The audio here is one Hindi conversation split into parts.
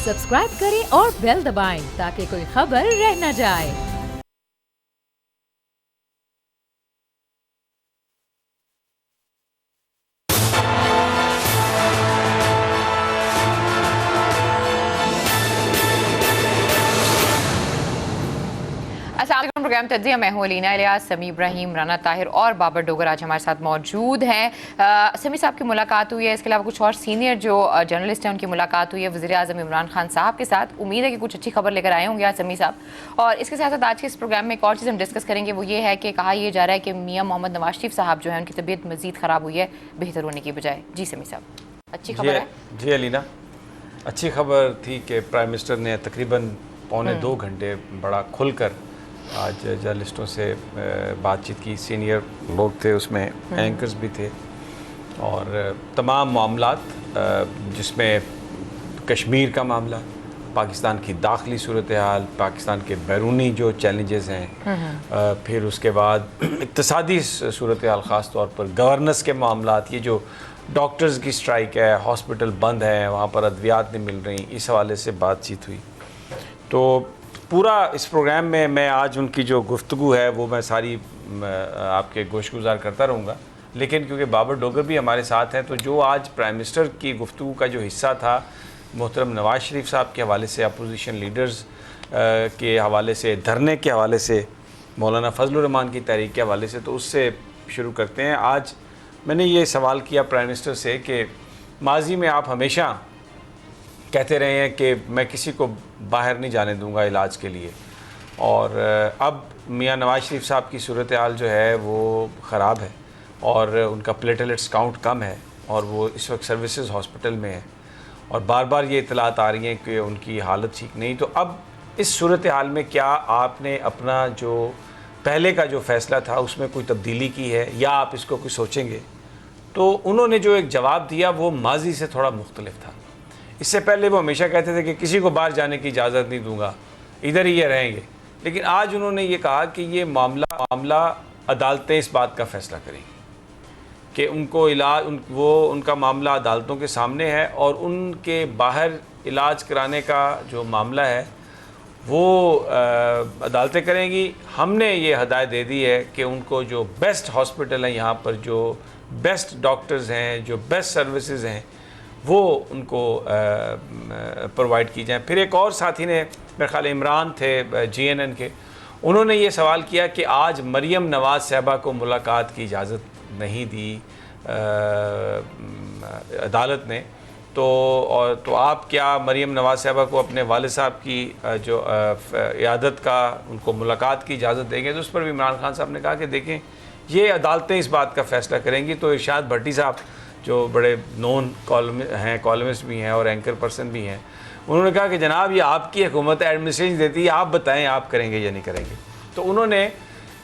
सब्सक्राइब करें और बेल दबाएं ताकि कोई खबर रह न जाए। प्रोग्राम तज्जिया, मैं हूं अलीना इलियास। समी इब्राहिम, राना ताहिर और बाबर डोगर आज हमारे साथ मौजूद हैं। समी साहब की मुलाकात हुई है, इसके अलावा कुछ और सीनियर जो जर्नलिस्ट हैं उनकी मुलाकात हुई है वज़ीर आज़म इमरान खान साहब के साथ। उम्मीद है कि कुछ अच्छी खबर लेकर आए होंगे आज समी साहब। और इसके साथ साथ आज के इस प्रोग्राम में एक और चीज़ हम डिस्कस करेंगे, वो ये है कि कहा यह जा रहा है कि मियाँ मोहम्मद नवाज शरीफ साहब जो है उनकी तबीयत मज़ीद ख़राब हुई है बेहतर होने की बजाय। जी समी साहब, अच्छी खबर है? जी अलीना, अच्छी खबर थी कि प्राइम मिनिस्टर ने तकरीबन 2 घंटे बड़ा खुलकर आज जर्नलिस्टों से बातचीत की। सीनियर लोग थे उसमें, एंकर्स भी थे, और तमाम मामलात जिसमें कश्मीर का मामला, पाकिस्तान की दाखिली सूरत हाल, पाकिस्तान के बैरूनी जो चैलेंजेस हैं, फिर उसके बाद इक़्तिसादी सूरत हाल, ख़ास तौर पर गवर्नेंस के मामलात, ये जो डॉक्टर्स की स्ट्राइक है, हॉस्पिटल बंद हैं, वहाँ पर अद्वियात नहीं मिल रही, इस हवाले से बातचीत हुई। तो पूरा इस प्रोग्राम में मैं आज उनकी जो गुफ्तगू है वो मैं सारी आपके गोशगुजार करता रहूँगा, लेकिन क्योंकि बाबर डोगर भी हमारे साथ हैं, तो जो आज प्राइम मिनिस्टर की गुफ्तगू का जो हिस्सा था मोहतरम नवाज़ शरीफ साहब के हवाले से, अपोजिशन लीडर्स के हवाले से, धरने के हवाले से, मौलाना फजलुर रहमान की तहरीक के हवाले से, तो उससे शुरू करते हैं। आज मैंने ये सवाल किया प्राइम मिनिस्टर से कि माजी में आप हमेशा कहते रहे हैं कि मैं किसी को बाहर नहीं जाने दूंगा इलाज के लिए, और अब मियां नवाज शरीफ साहब की सूरत हाल जो है वो ख़राब है और उनका प्लेटलेट्स काउंट कम है और वो इस वक्त सर्विसेज हॉस्पिटल में है, और बार बार ये इतलात आ रही हैं कि उनकी हालत ठीक नहीं। तो अब इस सूरत हाल में क्या आपने अपना जो पहले का जो फ़ैसला था उसमें कोई तब्दीली की है या आप इसको कुछ सोचेंगे? तो उन्होंने जो एक जवाब दिया वो माजी से थोड़ा मुख्तलिफ था। इससे पहले वो हमेशा कहते थे कि किसी को बाहर जाने की इजाज़त नहीं दूंगा, इधर ही ये रहेंगे, लेकिन आज उन्होंने ये कहा कि ये मामला अदालतें इस बात का फ़ैसला करेंगी कि उनको उनका मामला अदालतों के सामने है, और उनके बाहर इलाज कराने का जो मामला है वो अदालतें करेंगी। हमने ये हदायत दे दी है कि उनको जो बेस्ट हॉस्पिटल हैं, यहाँ पर जो बेस्ट डॉक्टर्स हैं, जो बेस्ट सर्विसेज हैं, वो उनको प्रोवाइड की जाए। फिर एक और साथी ने, मेरे ख्याल इमरान थे GNN के, उन्होंने ये सवाल किया कि आज मरियम नवाज़ साहबा को मुलाकात की इजाज़त नहीं दी अदालत ने, तो आप क्या मरियम नवाज़ साहबा को अपने वालिद साहब की जो इयादत का, उनको मुलाकात की इजाज़त देंगे? तो उस पर भी इमरान खान साहब ने कहा कि देखें ये अदालतें इस बात का फ़ैसला करेंगी। तो इरशाद भट्टी साहब जो बड़े नोन कॉलमिस्ट भी हैं और एंकर पर्सन भी हैं, उन्होंने कहा कि जनाब ये आपकी हुकूमत एडमिनिस्ट्रेशन देती है, आप बताएं आप करेंगे या नहीं करेंगे। तो उन्होंने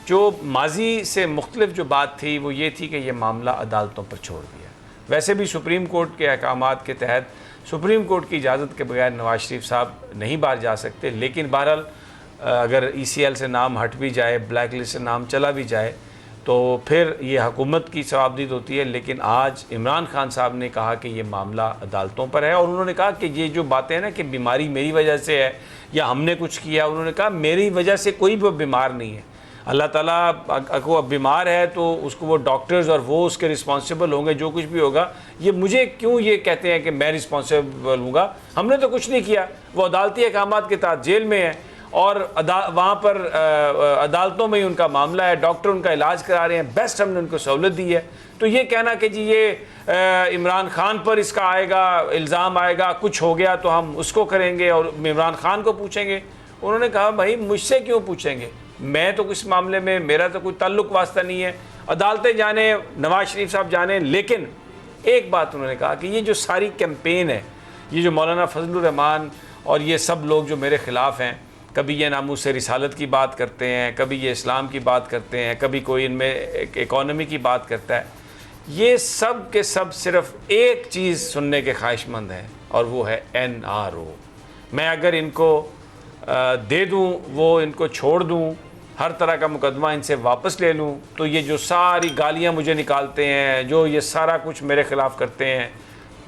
जो माजी से मुख्तलिफ जो बात थी वो ये थी कि ये मामला अदालतों पर छोड़ दिया। वैसे भी सुप्रीम कोर्ट के अहकामात के तहत सुप्रीम कोर्ट की इजाज़त के बगैर नवाज शरीफ साहब नहीं बाहर जा सकते, लेकिन बहरहाल अगर ECL से नाम हट भी जाए, ब्लैक लिस्ट से नाम चला भी जाए, तो फिर ये हुकूमत की सवाबदीद होती है। लेकिन आज इमरान खान साहब ने कहा कि ये मामला अदालतों पर है, और उन्होंने कहा कि ये जो बातें हैं ना कि बीमारी मेरी वजह से है या हमने कुछ किया, उन्होंने कहा मेरी वजह से कोई भी बीमार नहीं है। अल्लाह ताला को अब बीमार है तो उसको वो डॉक्टर्स और वो उसके रिस्पॉन्सिबल होंगे, जो कुछ भी होगा। ये मुझे क्यों ये कहते हैं कि मैं रिस्पॉन्सिबल हूँगा? हमने तो कुछ नहीं किया, वो अदालती अहकामात के तहत जेल में है और वहाँ पर अदालतों में ही उनका मामला है, डॉक्टर उनका इलाज करा रहे हैं, बेस्ट हमने उनको सहूलत दी है। तो ये कहना कि जी ये इमरान खान पर इसका आएगा, इल्ज़ाम आएगा, कुछ हो गया तो हम उसको करेंगे और इमरान खान को पूछेंगे। उन्होंने कहा भाई मुझसे क्यों पूछेंगे, मैं तो इस मामले में मेरा तो कोई ताल्लुक वास्ता नहीं है, अदालतें जाने, नवाज शरीफ साहब जाने। लेकिन एक बात उन्होंने कहा कि ये जो सारी कैंपेन है, ये जो मौलाना फजलुर रहमान और ये सब लोग जो मेरे ख़िलाफ़ हैं, कभी ये नामूस से रिसालत की बात करते हैं, कभी ये इस्लाम की बात करते हैं, कभी कोई इनमें इकॉनमी की बात करता है, ये सब के सब सिर्फ एक चीज़ सुनने के ख्वाहिशमंद हैं और वो है NRO। मैं अगर इनको दे दूँ, वो इनको छोड़ दूँ, हर तरह का मुकदमा इनसे वापस ले लूँ, तो ये जो सारी गालियाँ मुझे निकालते हैं, जो ये सारा कुछ मेरे ख़िलाफ़ करते हैं,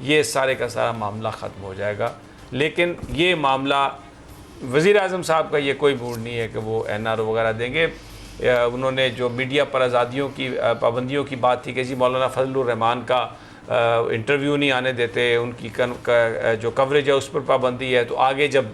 ये सारे का सारा मामला ख़त्म हो जाएगा। लेकिन ये मामला वज़ीर आज़म साहब का ये कोई मूड नहीं है कि वो NRO वगैरह देंगे। उन्होंने जो मीडिया पर आज़ादियों की पाबंदियों की बात थी कि जी मौलाना फजलुर रहमान का इंटरव्यू नहीं आने देते, उनकी जो कवरेज है उस पर पाबंदी है, तो आगे जब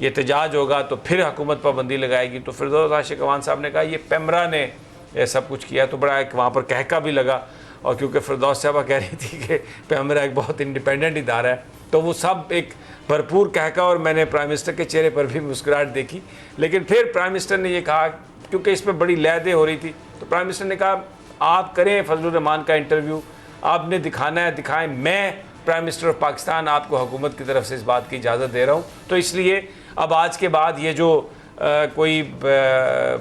ये एहतजाज होगा तो फिर हुकूमत पाबंदी लगाएगी। तो फिरदौस आशिक अवान साहब ने कहा ये पेमरा ने ये सब कुछ किया, तो बड़ा एक वहाँ पर कहका भी लगा। और क्योंकि फिरदौस साहबा कह रही थी कि पेमरा एक बहुत इंडिपेंडेंट इदारा है, तो वो सब एक भरपूर कहका, और मैंने प्राइम मिनिस्टर के चेहरे पर भी मुस्कुराहट देखी। लेकिन फिर प्राइम मिनिस्टर ने ये कहा, क्योंकि इस पर बड़ी लहदें हो रही थी, तो प्राइम मिनिस्टर ने कहा आप करें फजलुर रहमान का इंटरव्यू, आपने दिखाना है दिखाएं, मैं प्राइम मिनिस्टर ऑफ पाकिस्तान आपको हुकूमत की तरफ से इस बात की इजाज़त दे रहा हूँ। तो इसलिए अब आज के बाद ये जो कोई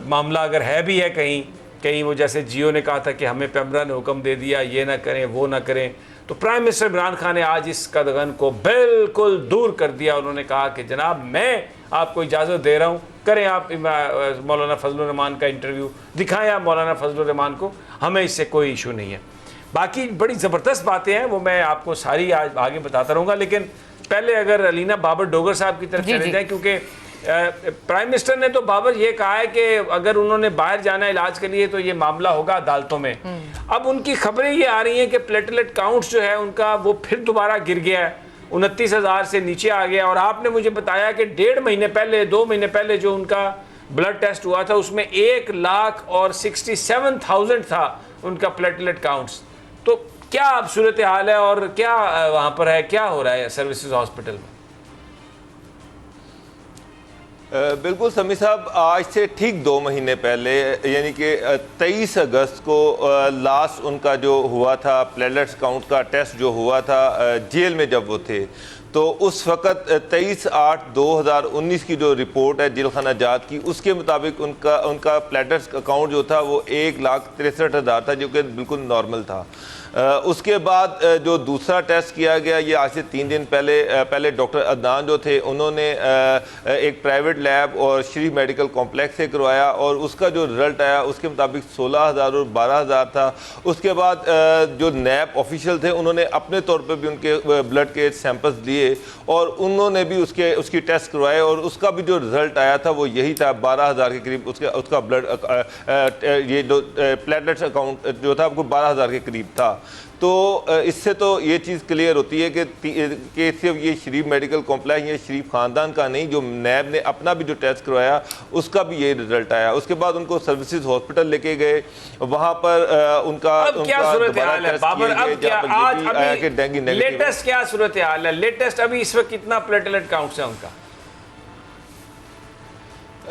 मामला अगर है भी है कहीं वो जैसे जियो ने कहा था कि हमें पेमरा ने हुक्म दे दिया ये ना करें वो ना करें, तो प्राइम मिनिस्टर इमरान खान ने आज इस कदगन को बिल्कुल दूर कर दिया। उन्होंने कहा कि जनाब मैं आपको इजाज़त दे रहा हूँ, करें आप मौलाना फजलुर रहमान का इंटरव्यू, दिखाएं आप मौलाना फजलुर रहमान को, हमें इससे कोई इशू नहीं है। बाकी बड़ी ज़बरदस्त बातें हैं, वो मैं आपको सारी आज आगे बताता रहूँगा। लेकिन पहले अगर अलीना बाबर डोगर साहब की तरफ चले जाएँ, क्योंकि प्राइम मिनिस्टर ने तो बाबर ये कहा है कि अगर उन्होंने बाहर जाना है इलाज के लिए तो ये मामला होगा अदालतों में। अब उनकी खबरें ये आ रही हैं कि प्लेटलेट काउंट्स जो है उनका वो फिर दोबारा गिर गया है, 29,000 से नीचे आ गया। और आपने मुझे बताया कि 1.5 महीने पहले 2 महीने पहले जो उनका ब्लड टेस्ट हुआ था उसमें 1,67,000 था उनका प्लेटलेट काउंट्स। तो क्या अब सूरत हाल है और क्या वहाँ पर है, क्या हो रहा है सर्विसेज हॉस्पिटल में? बिल्कुल समी साहब, आज से ठीक 2 महीने पहले यानी कि 23 अगस्त को लास्ट उनका जो हुआ था प्लेटलेट्स काउंट का टेस्ट जो हुआ था जेल में जब वो थे, तो उस वक़्त 23/8/2019 की जो रिपोर्ट है जेल खाना जात की, उसके मुताबिक उनका प्लेटलेट्स काउंट जो था वो 1,63,000 था, जो कि बिल्कुल नॉर्मल था। उसके बाद जो दूसरा टेस्ट किया गया, ये आज से 3 दिन पहले डॉक्टर अदनान जो थे उन्होंने एक प्राइवेट लैब और श्री मेडिकल कॉम्प्लेक्स से करवाया, और उसका जो रिज़ल्ट आया उसके मुताबिक 16,000 और 12,000 था। उसके बाद जो नैब ऑफिशियल थे उन्होंने अपने तौर पर भी उनके ब्लड के सैंपल्स लिए और उन्होंने भी उसकी टेस्ट करवाए, और उसका भी जो रिज़ल्ट आया था वो यही था, 12,000 के करीब उसका ब्लड ये जो प्लेटलेट्स अकाउंट जो था वो 12,000 के करीब था। तो इससे तो ये चीज़ क्लियर होती है कि सिर्फ ये शरीफ मेडिकल कॉम्प्लेक्स ये शरीफ ख़ानदान का नहीं, जो नैब ने अपना भी जो टेस्ट करवाया उसका भी ये रिजल्ट आया। उसके बाद उनको सर्विसेज हॉस्पिटल लेके गए, वहाँ पर उनका क्या सूरत हाल है बाबर? अब क्या आज अभी लेटेस्ट क्या सूरत हाल है? लेटेस्ट अभी इस वक्त कितना प्लेटलेट काउंट्स है उनका?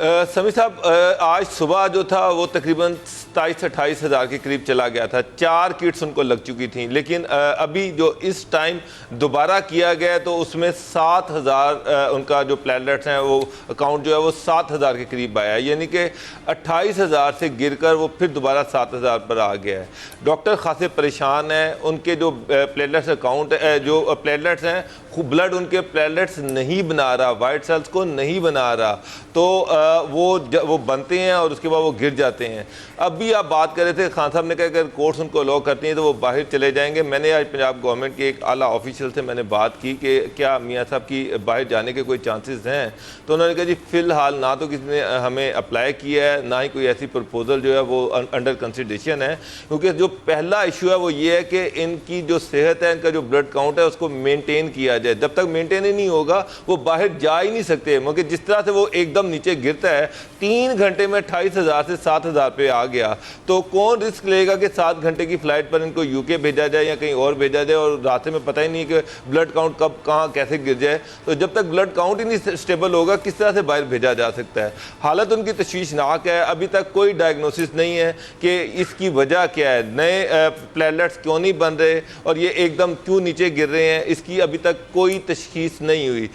समी साहब, आज सुबह जो था वो तकरीबन 27 से 28 हज़ार के करीब चला गया था। 4 किट्स उनको लग चुकी थी, लेकिन अभी जो इस टाइम दोबारा किया गया तो उसमें 7,000 उनका जो प्लेटलेट्स हैं वो अकाउंट जो है वो 7,000 के करीब आया है, यानी कि 28,000 से गिरकर वो फिर दोबारा 7,000 पर आ गया है। डॉक्टर खासे परेशान हैं, उनके जो प्लेटलेट्स अकाउंट जो प्लेटलेट्स हैं, ब्लड उनके प्लेटलेट्स नहीं बना रहा, वाइट सेल्स को नहीं बना रहा, तो वो बनते हैं और उसके बाद वो गिर जाते हैं। अब भी आप बात कर रहे थे, खान साहब ने कहा अगर कोर्ट्स उनको अलाउ करती हैं तो वो बाहर चले जाएंगे। मैंने आज पंजाब गवर्नमेंट के एक आला ऑफिशियल से मैंने बात की कि क्या मियाँ साहब की बाहर जाने के कोई चांसेस हैं, तो उन्होंने कहा जी फ़िलहाल ना तो किसी ने हमें अप्लाई किया है, ना ही कोई ऐसी प्रपोज़ल जो है वो अंडर कंसिडरेशन है, क्योंकि जो पहला इशू है वो ये है कि इनकी जो सेहत है, इनका जो ब्लड काउंट है उसको मेनटेन किया जाए। जब तक मेनटेन ही नहीं होगा वो बाहर जा ही नहीं सकते, क्योंकि जिस तरह से वो एकदम नीचे गिरता है, 3 घंटे में 28,000 से 7,000 पे आ गया, तो कौन रिस्क लेगा कि 7 घंटे की फ़्लाइट पर इनको यूके भेजा जाए या कहीं और भेजा जाए, और रास्ते में पता ही नहीं कि ब्लड काउंट कब कहाँ कैसे गिर जाए। तो जब तक ब्लड काउंट ही नहीं स्टेबल होगा किस तरह से बाहर भेजा जा सकता है। हालत उनकी तशवीशनाक है, अभी तक कोई डायग्नोसिस नहीं है कि इसकी वजह क्या है, नए प्लेटलेट्स क्यों नहीं बन रहे और ये एकदम क्यों नीचे गिर रहे हैं, इसकी अभी तक कोई तशखीस नहीं हुई।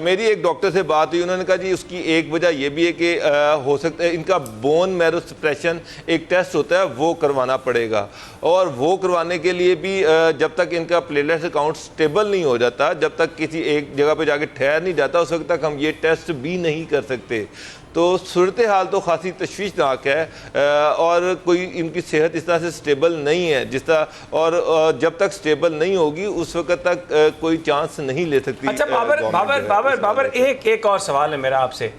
मेरी एक डॉक्टर से बात हुई, उन्होंने कहा जी उसकी एक वजह यह भी है कि हो सकता है इनका बोन मैरो सप्रेशन एक टेस्ट होता है वो करवाना पड़ेगा, और वो करवाने के लिए भी जब तक इनका प्लेटलेट्स अकाउंट स्टेबल नहीं हो जाता, जब तक किसी एक जगह पे जाके ठहर नहीं जाता, उस वक्त तक हम ये टेस्ट भी नहीं कर सकते। तो सूरत हाल तो खासी तशवीशनाक है और कोई इनकी सेहत इस तरह से स्टेबल नहीं है जिस तरह, और जब तक स्टेबल नहीं होगी उस वक्त तक कोई चांस नहीं ले सकती। अच्छा बाबर एक और सवाल है मेरा आपसे,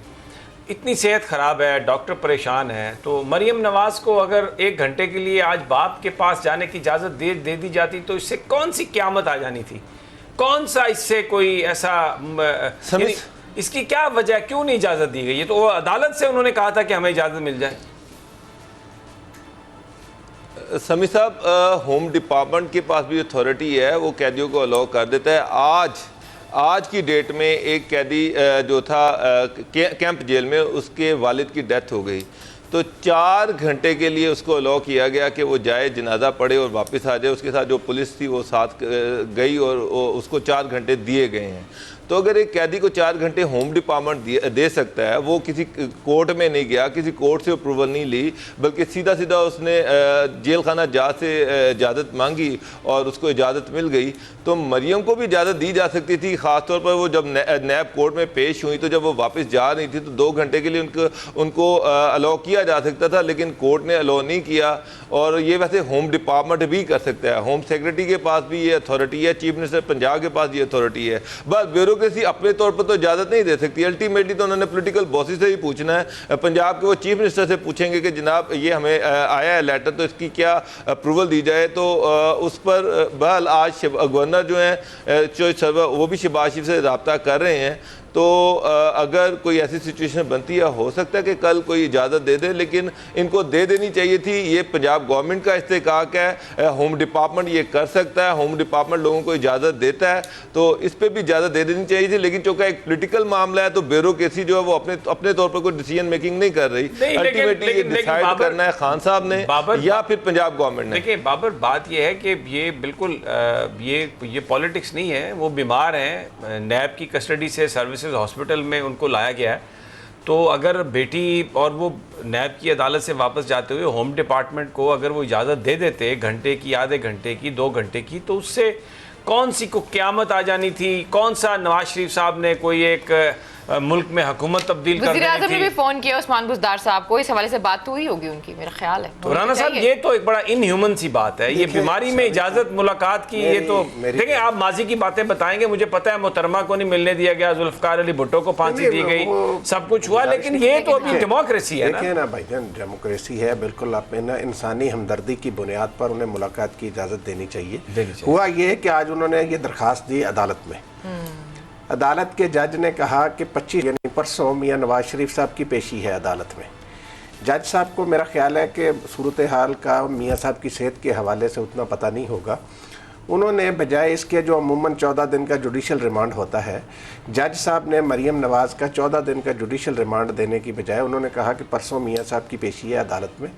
इतनी सेहत ख़राब है, डॉक्टर परेशान है, तो मरियम नवाज़ को अगर 1 घंटे के लिए आज बाप के पास जाने की इजाज़त दे दी जाती तो इससे कौन सी क़यामत आ जानी थी? कौन सा इससे कोई ऐसा इसकी क्या वजह, क्यों नहीं इजाज़त दी गई? ये तो वो अदालत से उन्होंने कहा था कि हमें इजाज़त मिल जाए। समी साहब, होम डिपार्टमेंट के पास भी अथॉरिटी है, वो कैदियों को अलाउ कर देता है। आज की डेट में एक कैदी जो था कैंप जेल में, उसके वालिद की डेथ हो गई, तो 4 घंटे के लिए उसको अलाउ किया गया कि वो जाए, जनाजा पढ़े और वापस आ जाए। उसके साथ जो पुलिस थी वो साथ गई और उसको 4 घंटे दिए गए हैं। तो अगर एक कैदी को 4 घंटे होम डिपार्टमेंट दे सकता है, वो किसी कोर्ट में नहीं गया, किसी कोर्ट से अप्रूवल नहीं ली, बल्कि सीधा उसने जेल खाना जज से इजाज़त मांगी और उसको इजाज़त मिल गई, तो मरियम को भी इजाज़त दी जा सकती थी। ख़ासतौर पर वो जब नैब कोर्ट में पेश हुई तो जब वो वापस जा रही थी तो 2 घंटे के लिए उनको अलाउ किया जा सकता था, लेकिन कोर्ट ने अलाउ नहीं किया। और ये वैसे होम डिपार्टमेंट भी कर सकता है, होम सेक्रेटरी के पास भी ये अथॉरिटी है, चीफ मिनिस्टर पंजाब के पास ये अथॉरिटी है। बस ब्यूरोक्रेसी अपने तौर पर तो इजाज़त नहीं दे सकती, अल्टीमेटली तो उन्होंने पॉलिटिकल बॉसेस से ही पूछना है। पंजाब के वो चीफ मिनिस्टर से पूछेंगे कि जनाब ये हमें आया है लेटर, तो इसकी क्या अप्रूवल दी जाए। तो उस पर बहरहाल आज गवर्नर जो हैं वो भी शहबाज शरीफ से रब्ता कर रहे हैं। तो अगर कोई ऐसी सिचुएशन बनती है, हो सकता है कि कल कोई इजाज़त दे दे, लेकिन इनको दे देनी चाहिए थी। ये पंजाब गवर्नमेंट का इस्तेकाक है, होम डिपार्टमेंट ये कर सकता है, होम डिपार्टमेंट लोगों को इजाज़त देता है, तो इस पर भी इजाज़त दे देनी चाहिए थी। लेकिन चूँकि एक पॉलिटिकल मामला है तो ब्यूरोक्रेसी जो है वो अपने तौर पर कोई डिसीजन मेकिंग नहीं कर रही। अल्टीमेटली ये डिसाइड करना है खान साहब ने या फिर पंजाब गवर्नमेंट ने। देखिए बाबर, बात यह है कि ये बिल्कुल ये पॉलिटिक्स नहीं है, वो बीमार हैं, नैब की कस्टडी से सर्विस हॉस्पिटल में उनको लाया गया है। तो अगर बेटी और वो नैब की अदालत से वापस जाते हुए होम डिपार्टमेंट को अगर वो इजाज़त दे देते 1 घंटे की, आधे घंटे की, 2 घंटे की, तो उससे कौन सी को क़यामत आ जानी थी? कौन सा नवाज शरीफ साहब ने कोई एक मुल्क में हुकूमत तब्दील कर वज़ीर आज़म ने भी फ़ोन किया उस्मान बुज़दार साहब को, इस हवाले से बात तो हुई होगी उनकी, मेरा ख्याल है। तो राना साहब ये तो एक बड़ा इनह्यूमन सी बात है, ये बीमारी में इजाज़त मुलाकात की, ये तो देखिए आप माजी की बातें बताएंगे, मुझे पता है मोहतरमा को नहीं मिलने दिया गया, जुल्फ़िकार अली भुट्टो को फांसी दी गई, सब कुछ हुआ, लेकिन ये तो अभी डेमोक्रेसी है ना भाईजान, डेमोक्रेसी है बिल्कुल। आप ना इंसानी हमदर्दी की बुनियाद पर उन्हें मुलाकात की इजाज़त देनी चाहिए। हुआ ये कि आज उन्होंने ये दरख्वास्त दी अदालत में, अदालत के जज ने कहा कि 25 यानी परसों मियां नवाज शरीफ साहब की पेशी है अदालत में। जज साहब को मेरा ख्याल है कि सूरत हाल का मियां साहब की सेहत के हवाले से उतना पता नहीं होगा। उन्होंने बजाय इसके जो अमूमन 14 दिन का जुडिशल रिमांड होता है, जज साहब ने मरियम नवाज़ का 14 दिन का जुडिशल रिमांड देने की बजाय उन्होंने कहा कि परसों मियां साहब की पेशी है अदालत में।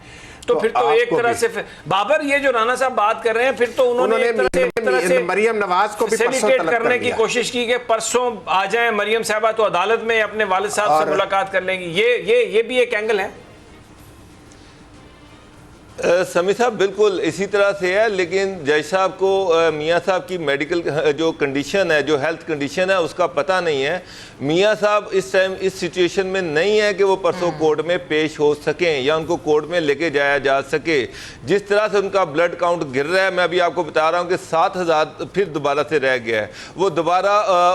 तो फिर तो एक तरह से बाबर ये जो राना साहब बात कर रहे हैं, फिर तो उन्होंने एक तरह से मरियम नवाज को भी फैसिलिटेट करने की कोशिश की कि परसों आ जाएं मरियम साहबा तो अदालत में अपने वालिद साहब से मुलाकात कर लेंगी। ये भी एक एंगल है। समी साहब बिल्कुल इसी तरह से है, लेकिन जज साहब को मियां साहब की मेडिकल जो कंडीशन है, जो हेल्थ कंडीशन है, उसका पता नहीं है। मियां साहब इस टाइम इस सिचुएशन में नहीं है कि वो परसों कोर्ट में पेश हो सकें या उनको कोर्ट में लेके जाया जा सके। जिस तरह से उनका ब्लड काउंट गिर रहा है, मैं अभी आपको बता रहा हूँ कि 7000 फिर दोबारा से रह गया है। वो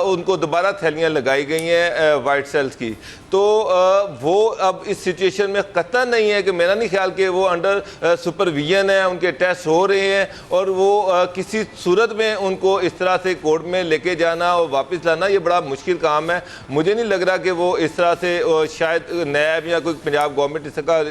उनको दोबारा थैलियाँ लगाई गई हैं वाइट सेल्स की। तो वो अब इस सिचुएशन में कतई नहीं है कि मेरा नहीं ख्याल कि वो अंडर सुपरविजन है, उनके टेस्ट हो रहे हैं और वो किसी सूरत में उनको इस तरह से कोर्ट में लेके जाना और वापस लाना ये बड़ा मुश्किल काम है। मुझे नहीं लग रहा कि वो इस तरह से शायद नैब या कोई पंजाब गवर्नमेंट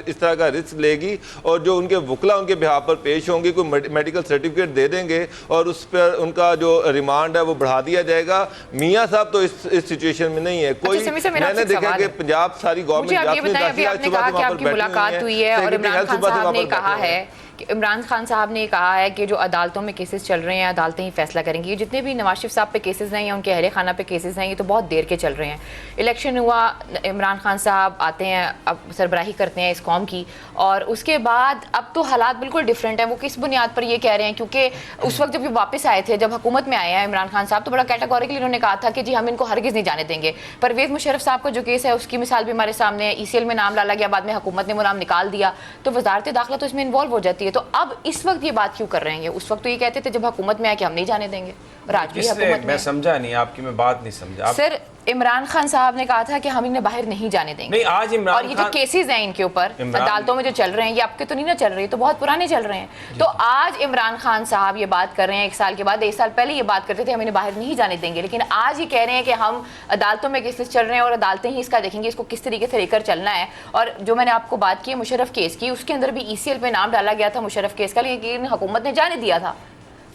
इस तरह का रिस्क लेगी, और जो उनके वकला उनके बिहार पर पेश होंगे कोई मेडिकल सर्टिफिकेट दे देंगे और उस पर उनका जो रिमांड है वो बढ़ा दिया जाएगा। मियाँ साहब तो इस सिचुएशन में नहीं है कोई। मैंने देखा कि पंजाब सारी गवर्नमेंट मुलाकात हुई है और इमरान खान साहब ने कहा है कि इमरान खान साहब ने कहा है कि जो अदालतों में केसेस चल रहे हैं अदालतें ही फैसला करेंगी। ये जितने भी नवाज शरीफ साहब पे केसेस हैं या उनके अहले खाना पे केसेस हैं ये तो बहुत देर के चल रहे हैं। इलेक्शन हुआ, इमरान खान साहब आते हैं, अब सरबराही करते हैं इस कौम की, और उसके बाद अब तो हालात बिल्कुल डिफरेंट है। वो किस बुनियाद पर ये कह रहे हैं, क्योंकि उस वक्त जब ये वापस आए थे, जब हुकूमत में आए हैं इमरान खान साहब, तो बड़ा कैटेगोरिकली उन्होंने कहा था कि जी हम इनको हरगिज़ नहीं जाने देंगे। परवेज़ मुशर्रफ साहब का जो केस है उसकी मिसाल भी हमारे सामने है। ECL में नाम डाला गया, बाद में हुकूमत ने वो नाम निकाल दिया, तो वजारत दाखिला तो इसमें इन्वॉल्व हो जाती है। तो अब इस वक्त ये बात क्यों कर रहे हैं? उस वक्त तो ये कहते थे जब हुकूमत में आए कि हम नहीं जाने देंगे, और आज भी हुकूमत में। मैं समझा नहीं आपकी, मैं बात नहीं समझा सर। इमरान खान साहब ने कहा था कि हम इन्हें बाहर नहीं जाने देंगे। नहीं, आज इमरान और ये जो केसेस हैं इनके ऊपर अदालतों में जो चल रहे हैं, ये आपके तो नहीं ना चल रही, तो बहुत पुराने चल रहे हैं। तो आज इमरान खान साहब ये बात कर रहे हैं 1 साल के बाद। 1 साल पहले ये बात करते थे हम इन्हें बाहर नहीं जाने देंगे, लेकिन आज ये कह रहे हैं कि हम अदालतों में केसेस चल रहे हैं और अदालतें ही इसका देखेंगी, इसको किस तरीके से लेकर चलना है। और जो मैंने आपको बात की मुशर्रफ केस की, उसके अंदर भी ECL पे नाम डाला गया था मुशर्रफ केस का, लेकिन हुकूमत ने जाने दिया था।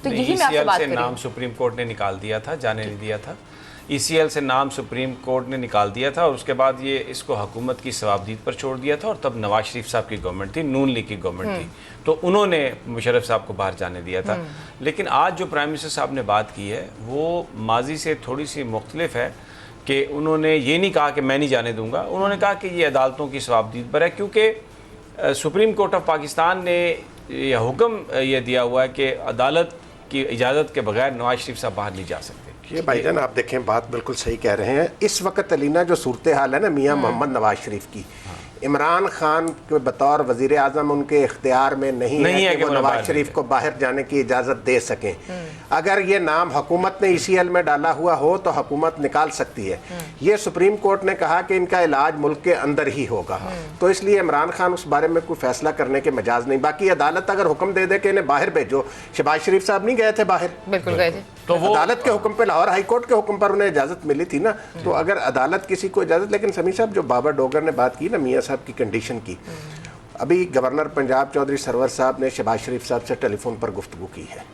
तो यही मैं आपसे बात कर रही हूं। नाम सुप्रीम कोर्ट ने निकाल दिया था, जाने नहीं दिया था। ECL से नाम सुप्रीम कोर्ट ने निकाल दिया था और उसके बाद ये इसको हुकूमत की सवाबदीद पर छोड़ दिया था। और तब नवाज शरीफ साहब की गवर्नमेंट थी, नून लीग की गवर्नमेंट थी, तो उन्होंने मुशर्रफ साहब को बाहर जाने दिया था। लेकिन आज जो प्राइम मिनिस्टर साहब ने बात की है वो माजी से थोड़ी सी मुख्तलिफ है कि उन्होंने ये नहीं कहा कि मैं नहीं जाने दूंगा। उन्होंने कहा कि ये अदालतों की सवाबदीद पर है, क्योंकि सुप्रीम कोर्ट ऑफ पाकिस्तान ने यह हुक्म ये दिया हुआ है कि अदालत की इजाज़त के बगैर नवाज शरीफ साहब बाहर नहीं जा सकते। ये भाईजान आप देखें, बात बिल्कुल सही कह रहे हैं। इस वक्त अलीना जो सूरत हाल है ना मियाँ मोहम्मद नवाज शरीफ की, इमरान खान के बतौर वजीर आज़म उनके इख्तियार में नहीं है कि वो नवाज शरीफ को बाहर जाने की इजाज़त दे सकें। अगर ये नाम हुकूमत ने ECL में डाला हुआ हो तो हुकूमत निकाल सकती है। ये सुप्रीम कोर्ट ने कहा कि इनका इलाज मुल्क के अंदर ही होगा, तो इसलिए इमरान खान उस बारे में कोई फैसला करने के मजाज नहीं। बाकी अदालत अगर हुक्म दे दे कि इन्हें बाहर भेजो, शहबाज शरीफ साहब नहीं गए थे बाहर, बिल्कुल गए थे, तो वो अदालत के हुक्म पे, लाहौर हाई कोर्ट के हुक्म पर उन्हें इजाज़त मिली थी ना। तो अगर अदालत किसी को इजाज़त, लेकिन समी साहब जो बाबर डोगर ने बात की ना मियाँ साहब की कंडीशन की, अभी गवर्नर पंजाब चौधरी सरवर साहब ने शहबाज शरीफ साहब से टेलीफोन पर गुफ्तगू की है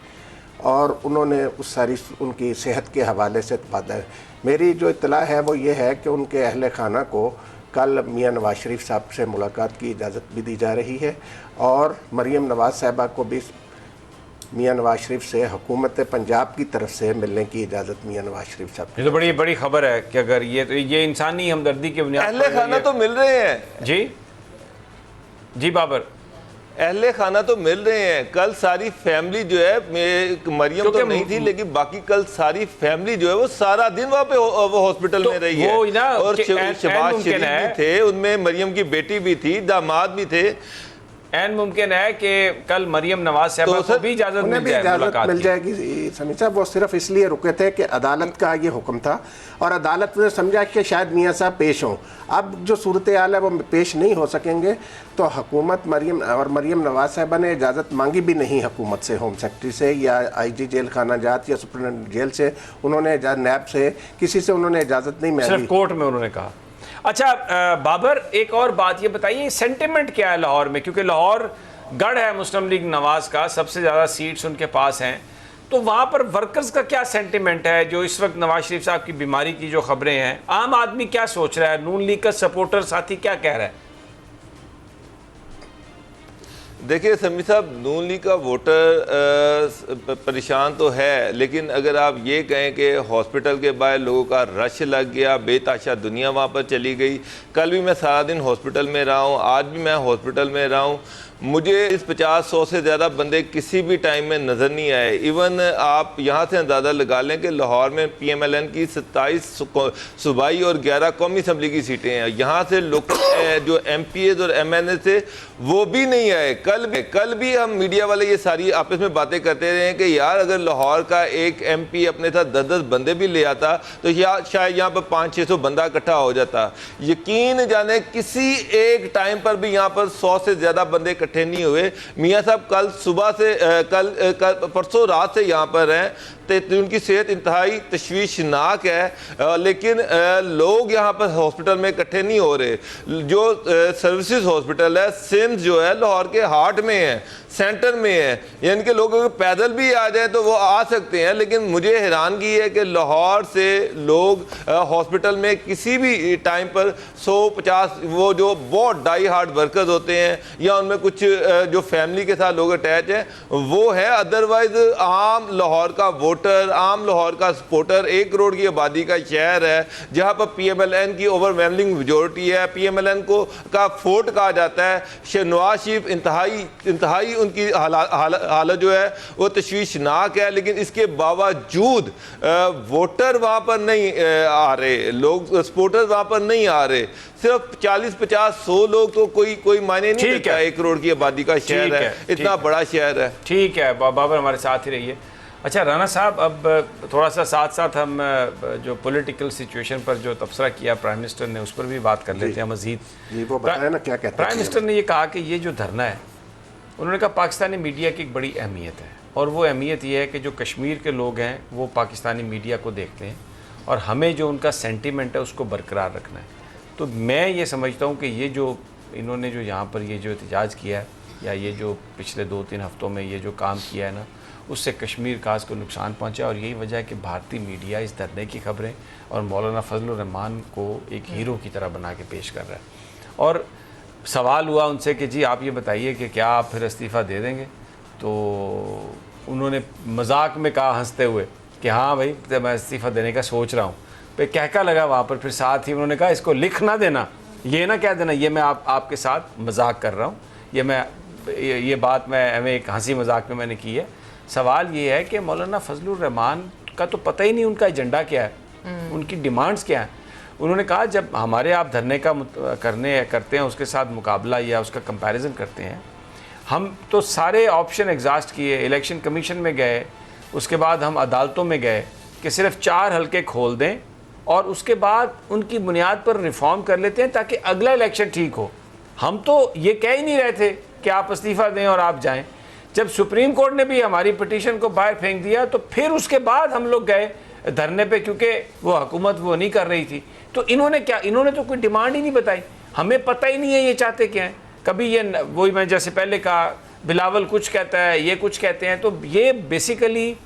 और उन्होंने उस सारी उनकी सेहत के हवाले से बात है। मेरी जो इत्तला है वो ये है कि उनके अहले खाना को कल मियाँ नवाज शरीफ साहब से मुलाकात की इजाज़त भी दी जा रही है और मरीम नवाज साहबा को भी मियाँ नवाज शरीफ से हुकूमत पंजाब की तरफ से मिलने की इजाज़त मियाँ नवाज शरीफ साहब। ये तो बड़ी बड़ी खबर है कि अगर ये इंसानी हमदर्दी की बुनियाद अहले खाना तो मिल रहे हैं। जी बाबर, अहले खाना तो मिल रहे हैं। कल सारी फैमिली जो है, मरियम तो नहीं थी लेकिन बाकी कल सारी फैमिली जो है वो सारा दिन वहाँ पे वो हॉस्पिटल में रही है। और शहबाज शरीफ भी थे, उनमें मरियम की बेटी भी थी, दामाद भी थे। ऐन मुमकिन है कि कल मरियम नवाज साहब को भी इजाज़त मिल जाएगी। समी साहब वो सिर्फ इसलिए रुके थे कि अदालत का ये हुक्म था और अदालत ने समझा कि शायद मियाँ साहब पेश हों। अब जो सूरत हाल है वो पेश नहीं हो सकेंगे, तो हुकूमत मरियम नवाज साहबा ने इजाज़त मांगी भी नहीं हुकूमत से, होम सेक्रेटरी से या IG जेल खाना जात या सुप्रीटेंडेंट जेल से, उन्होंने नैब से, किसी से उन्होंने इजाज़त नहीं मांगी, सिर्फ कोर्ट में उन्होंने कहा। अच्छा बाबर, एक और बात ये बताइए, सेंटिमेंट क्या है लाहौर में, क्योंकि लाहौर गढ़ है मुस्लिम लीग नवाज का, सबसे ज़्यादा सीट्स उनके पास हैं, तो वहाँ पर वर्कर्स का क्या सेंटिमेंट है? जो इस वक्त नवाज शरीफ साहब की बीमारी की जो खबरें हैं, आम आदमी क्या सोच रहा है, नून लीग का सपोर्टर साथी क्या कह रहा है? देखिए समी साहब, नून लीग का वोटर परेशान तो है, लेकिन अगर आप ये कहें कि हॉस्पिटल के बाहर लोगों का रश लग गया, बेताशा दुनिया वहाँ पर चली गई। कल भी मैं सारा दिन हॉस्पिटल में रहा हूँ, आज भी मैं हॉस्पिटल में रहा हूँ, मुझे इस 50-100 से ज़्यादा बंदे किसी भी टाइम में नज़र नहीं आए। इवन आप यहाँ से अंदाज़ा लगा लें कि लाहौर में PMLN की 27 सूबाई और 11 कौमी असम्बली की सीटें हैं। यहाँ से लोकल जो MPs और MNA थे वो भी नहीं आए। कल भी हम मीडिया वाले ये सारी आपस में बातें करते रहे कि यार अगर लाहौर का एक MP अपने साथ 10-10 बंदे भी ले आता तो शायद यहाँ पर 500-600 बंदा इकट्ठा हो जाता। यकीन जाने किसी एक टाइम पर भी यहाँ पर 100 से ज़्यादा बंदे इकट्ठे नहीं हुए। मियाँ साहब कल सुबह से कल परसों रात से यहाँ पर हैं, उनकी सेहत इंतहाई तशवीशनाक है, लेकिन लोग यहाँ पर हॉस्पिटल में इकट्ठे नहीं हो रहे। जो सर्विसेज हॉस्पिटल है सिम्स जो है लाहौर के हार्ट में है, सेंटर में है, यानी कि लोग अगर पैदल भी आ जाए तो वो आ सकते हैं। लेकिन मुझे हैरानगी है कि लाहौर से लोग हॉस्पिटल में किसी भी टाइम पर 150 वो जो बहुत डाई हार्ड वर्कर्स होते हैं या उनमें कुछ जो फैमिली के साथ लोग अटैच हैं वो है, अदरवाइज आम लाहौर का वोटर, आम लाहौर का सपोर्टर, 1 करोड़ की आबादी का शहर है जहाँ पर PMLN की ओवरवेलमिंग मेजोरिटी है। PMLN को का फोर्ट कहा जाता है। नवाज शरीफ इंतहाई उनकी हालत जो है वो तशवीशनाक है, लेकिन इसके बावजूद वोटर वहाँ पर नहीं आ रहे, लोग सपोर्टर्स वहाँ पर नहीं आ रहे। सिर्फ 40, 50, 100 लोग तो कोई मायने नहीं देता। 1 करोड़ की आबादी का शहर है, इतना बड़ा शहर है। ठीक है, बाबर हमारे साथ ही रहिए। अच्छा राना साहब, अब थोड़ा सा साथ साथ हम जो पॉलिटिकल सिचुएशन पर जो तबसरा किया प्राइम मिनिस्टर ने उस पर भी बात कर लेते हैं मजीद। जी वो बताएं ना क्या कहते हैं। प्राइम मिनिस्टर ने ये कहा कि ये जो धरना है, उन्होंने कहा पाकिस्तानी मीडिया की एक बड़ी अहमियत है, और वो अहमियत ये है कि जो कश्मीर के लोग हैं वो पाकिस्तानी मीडिया को देखते हैं और हमें जो उनका सेंटीमेंट है उसको बरकरार रखना है। तो मैं ये समझता हूँ कि ये जो इन्होंने जो यहाँ पर ये जो एहतजाज किया है या ये जो पिछले 2-3 हफ्तों में ये जो काम किया है ना, उससे कश्मीर खास को नुकसान पहुँचा। और यही वजह है कि भारतीय मीडिया इस धरने की खबरें और मौलाना फजलुर रहमान को एक हीरो की तरह बना के पेश कर रहा है। और सवाल हुआ उनसे कि जी आप ये बताइए कि क्या आप फिर इस्तीफ़ा दे देंगे, तो उन्होंने मजाक में कहा हंसते हुए कि हाँ भाई तो मैं इस्तीफ़ा देने का सोच रहा हूँ। पे कहका लगा वहाँ पर। फिर साथ ही उन्होंने कहा इसको लिख ना देना, ये ना कह देना ये मैं आपके साथ मजाक कर रहा हूँ, ये बात मैं हमें एक हंसी मजाक में मैंने की है। सवाल ये है कि मौलाना फजलुर रहमान का तो पता ही नहीं उनका एजेंडा क्या है, उनकी डिमांड्स क्या हैं। उन्होंने कहा जब हमारे आप धरने का करते हैं उसके साथ मुकाबला या उसका कंपैरिजन करते हैं, हम तो सारे ऑप्शन एग्जॉस्ट किए, इलेक्शन कमीशन में गए, उसके बाद हम अदालतों में गए कि सिर्फ 4 हलके खोल दें और उसके बाद उनकी बुनियाद पर रिफॉर्म कर लेते हैं ताकि अगला इलेक्शन ठीक हो। हम तो ये कह ही नहीं रहे थे कि आप इस्तीफ़ा दें और आप जाएं। जब सुप्रीम कोर्ट ने भी हमारी पिटीशन को बाहर फेंक दिया तो फिर उसके बाद हम लोग गए धरने पे, क्योंकि वो हुकूमत वो नहीं कर रही थी। तो इन्होंने तो कोई डिमांड ही नहीं बताई, हमें पता ही नहीं है ये चाहते क्या हैं। कभी ये वही मैं जैसे पहले कहा, बिलावल कुछ कहता है, ये कुछ कहते हैं। तो ये बेसिकली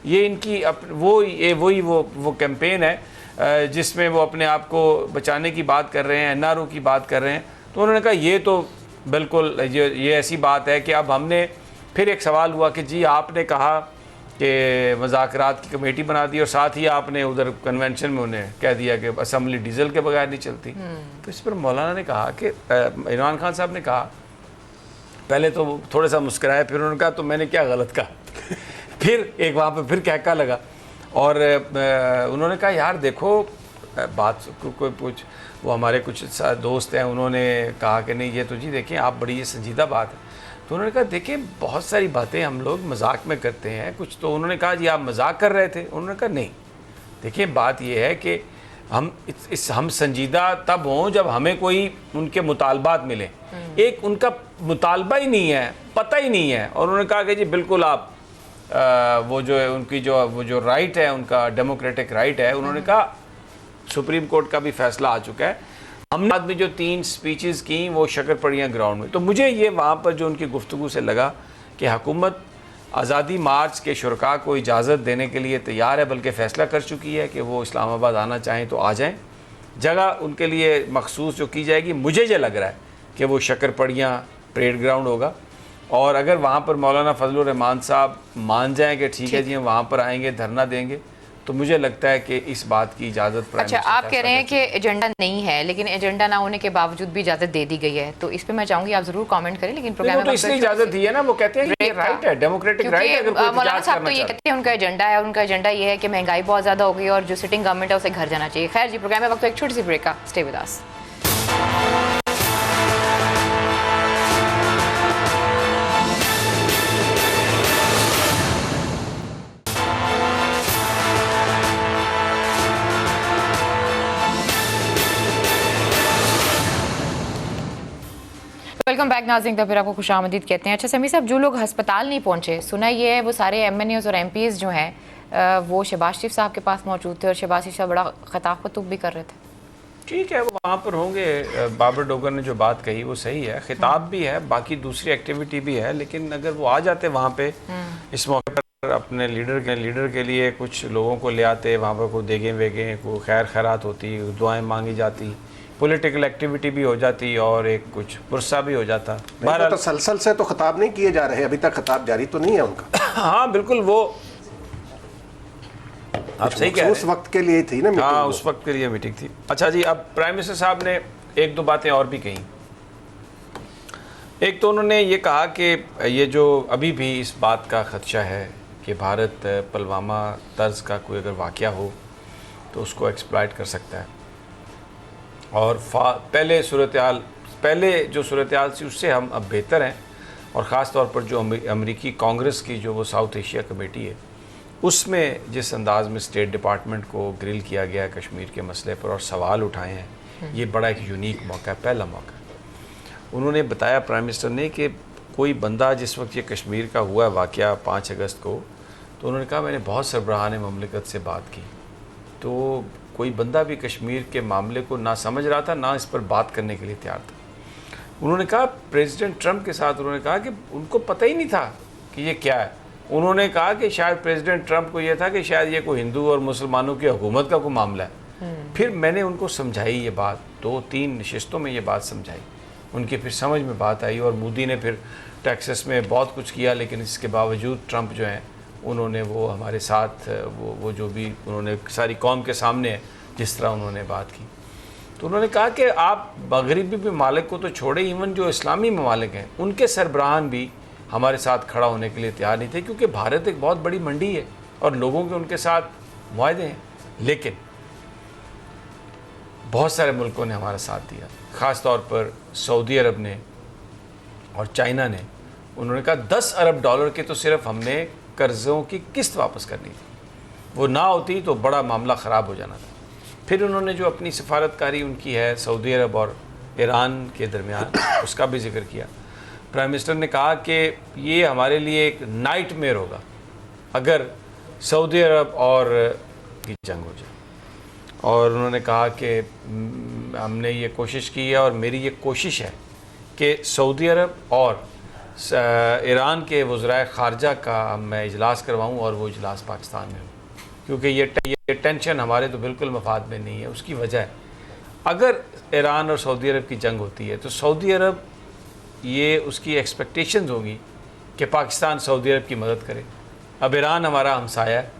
ये इनकी वो कैंपेन है जिसमें वो अपने आप को बचाने की बात कर रहे हैं, NRO की बात कर रहे हैं। तो उन्होंने कहा ये तो बिल्कुल ये ऐसी बात है कि अब हमने फिर एक सवाल हुआ कि जी आपने कहा कि मुज़ाकरात की कमेटी बना दी और साथ ही आपने उधर कन्वेंशन में उन्हें कह दिया कि असम्बली डीजल के बगैर नहीं चलती। तो इस पर मौलाना ने कहा कि इमरान खान साहब ने कहा, पहले तो थोड़ा सा मुस्कुराए, फिर उन्होंने कहा तो मैंने क्या गलत कहा। फिर एक वहाँ पे फिर कहका लगा और उन्होंने कहा यार देखो बात कोई कुछ वो हमारे कुछ दोस्त हैं, उन्होंने कहा कि नहीं ये तो जी देखें आप बड़ी ये संजीदा बात है। तो उन्होंने कहा देखिए बहुत सारी बातें हम लोग मजाक में करते हैं कुछ। तो उन्होंने कहा जी आप मजाक कर रहे थे। उन्होंने कहा नहीं देखिए बात ये है कि हम संजीदा तब हों जब हमें कोई उनके मुतालबात मिले। एक उनका मुतालबा ही नहीं है, पता ही नहीं है। और उन्होंने कहा कि जी बिल्कुल आप वो जो है उनकी जो राइट है, उनका डेमोक्रेटिक राइट है। उन्होंने कहा सुप्रीम कोर्ट का भी फैसला आ चुका है, हमने बाद में जो 3 स्पीचेस की वो शक्करपड़ियाँ ग्राउंड में। तो मुझे ये वहाँ पर जो उनकी गुफ्तगू से लगा कि हुकूमत आज़ादी मार्च के शुरका को इजाज़त देने के लिए तैयार है, बल्कि फ़ैसला कर चुकी है कि वो इस्लामाबाद आना चाहें तो आ जाएं। जगह उनके लिए मखसूस जो की जाएगी, मुझे ये लग रहा है कि वो शक्करपड़ियाँ परेड ग्राउंड होगा। और अगर वहाँ पर मौलाना फजलुर रहमान साहब मान जाएँ कि ठीक है जी हम वहाँ पर आएँगे, धरना देंगे, तो मुझे लगता है कि इस बात की इजाज़त। अच्छा आप कह रहे हैं कि एजेंडा नहीं है, लेकिन एजेंडा ना होने के बावजूद भी इजाज़त दे दी गई है। तो इस पे मैं चाहूंगी आप जरूर कमेंट करें। लेकिन प्रोग्राम में तो इसलिए इजाज़त दी है ना, वो कहते हैं कि राइट है, डेमोक्रेटिक राइट है। अगर मौलाना साहब तो ये कहते हैं उनका एजेंडा है, और उनका एजेंडा ये है कि महंगाई बहुत ज़्यादा हो गई और जो सिटिंग गवर्नमेंट है उसे घर जाना चाहिए। खैर जी, प्रोग्राम में वक्त एक छोटी सी ब्रेक का, stay with us. Welcome back नाज़रीन, फिर आपको खुशामदीद कहते हैं। अच्छा समी साहब, जो लोग हस्पताल नहीं पहुंचे, सुना ये है वो सारे MNAs और MPs जो हैं वो शहबाज शरीफ साहब के पास मौजूद थे और शहबाज शरीफ साहब बड़ा खिताब खतूब भी कर रहे थे। ठीक है, वो वहाँ पर होंगे। बाबर डोगर ने जो बात कही वो सही है, खिताब भी है, बाकी दूसरी एक्टिविटी भी है, लेकिन अगर वो आ जाते वहाँ पे इस मौके पर अपने लीडर के लिए कुछ लोगों को ले आते, वहाँ पर कोई देगे वेगे, कोई खैर खैरात होती, दुआएं मांगी जाती, पॉलिटिकल एक्टिविटी भी हो जाती और एक कुछ पुरसा भी हो जाता। तो तसलसल से तो खिताब नहीं किए जा रहे, अभी तक खिताब जारी तो नहीं है उनका। हाँ बिल्कुल, वो आप सही कह रहे हैं, उस वक्त के लिए थी ना मीटिंग। हाँ उस वक्त के लिए मीटिंग थी। अच्छा जी, अब प्राइम मिनिस्टर साहब ने एक दो बातें और भी कही। एक तो उन्होंने ये कहा कि ये जो अभी भी इस बात का खदशा है कि भारत पुलवामा तर्ज का कोई अगर वाक़या हो तो उसको एक्सप्लॉइट कर सकता है, और पहले जो सूरत हाल थी उससे हम अब बेहतर हैं, और ख़ास तौर पर जो अमेरिकी कांग्रेस की जो वो साउथ एशिया कमेटी है उसमें जिस अंदाज़ में स्टेट डिपार्टमेंट को ग्रिल किया गया है कश्मीर के मसले पर और सवाल उठाए हैं, ये बड़ा एक यूनिक मौका है, पहला मौका है। उन्होंने बताया प्राइम मिनिस्टर ने कि कोई बंदा जिस वक्त ये कश्मीर का हुआ वाक़या 5 अगस्त को, तो उन्होंने कहा मैंने बहुत सरबराहान ममलिकत से बात की, तो कोई बंदा भी कश्मीर के मामले को ना समझ रहा था ना इस पर बात करने के लिए तैयार था। उन्होंने कहा प्रेसिडेंट ट्रंप के साथ उन्होंने कहा कि उनको पता ही नहीं था कि ये क्या है। उन्होंने कहा कि शायद प्रेसिडेंट ट्रंप को ये था कि शायद ये कोई हिंदू और मुसलमानों की हुकूमत का कोई मामला है। फिर मैंने उनको समझाई ये बात, 2-3 नशिस्तों में ये बात समझाई, उनकी फिर समझ में बात आई, और मोदी ने फिर टेक्सास में बहुत कुछ किया, लेकिन इसके बावजूद ट्रंप जो हैं उन्होंने वो हमारे साथ वो जो भी उन्होंने सारी कौम के सामने जिस तरह उन्होंने बात की, तो उन्होंने कहा कि आप मगरबी ममालिक को तो छोड़े, इवन जो इस्लामी ममालिक हैं उनके सरबराहान भी हमारे साथ खड़ा होने के लिए तैयार नहीं थे, क्योंकि भारत एक बहुत बड़ी मंडी है और लोगों के उनके साथ मुआहदे हैं। लेकिन बहुत सारे मुल्कों ने हमारा साथ दिया, ख़ास तौर पर सऊदी अरब ने और चाइना ने। उन्होंने कहा 10 अरब डॉलर के तो सिर्फ हमने कर्ज़ों की किस्त वापस करनी थी, वो ना होती तो बड़ा मामला ख़राब हो जाना था। फिर उन्होंने जो अपनी सफारतकारी उनकी है सऊदी अरब और ईरान के दरमियान, उसका भी जिक्र किया। प्राइम मिनिस्टर ने कहा कि ये हमारे लिए एक नाइटमेयर होगा अगर सऊदी अरब और की जंग हो जाए, और उन्होंने कहा कि हमने ये कोशिश की है और मेरी ये कोशिश है कि सऊदी अरब और ईरान के वज़राए ख़ारजा का मैं इजलास करवाऊँ और वो इजलास पाकिस्तान में हो, क्योंकि ये टेंशन हमारे तो बिल्कुल मफाद में नहीं है। उसकी वजह है अगर ईरान और सऊदी अरब की जंग होती है तो सऊदी अरब ये उसकी एक्सपेक्टेशंस होंगी कि पाकिस्तान सऊदी अरब की मदद करे। अब ईरान हमारा हमसाया है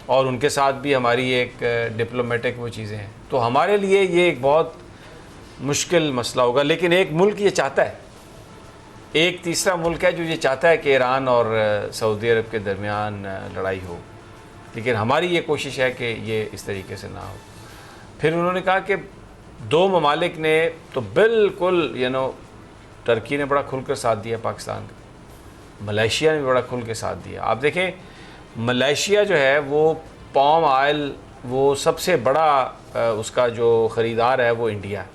और उनके साथ भी हमारी एक डिप्लोमेटिक वो चीज़ें हैं, तो हमारे लिए ये एक बहुत मुश्किल मसला होगा। लेकिन एक मुल्क ये चाहता है, एक तीसरा मुल्क है जो ये चाहता है कि ईरान और सऊदी अरब के दरमियान लड़ाई हो, लेकिन हमारी ये कोशिश है कि ये इस तरीके से ना हो। फिर उन्होंने कहा कि 2 ममालिक ने तो बिल्कुल टर्की ने बड़ा खुलकर साथ दिया पाकिस्तान का, मलेशिया ने भी बड़ा खुल के साथ दिया। आप देखें मलेशिया जो है वो पाम ऑयल वो सबसे बड़ा उसका जो ख़रीदार है वो इंडिया है,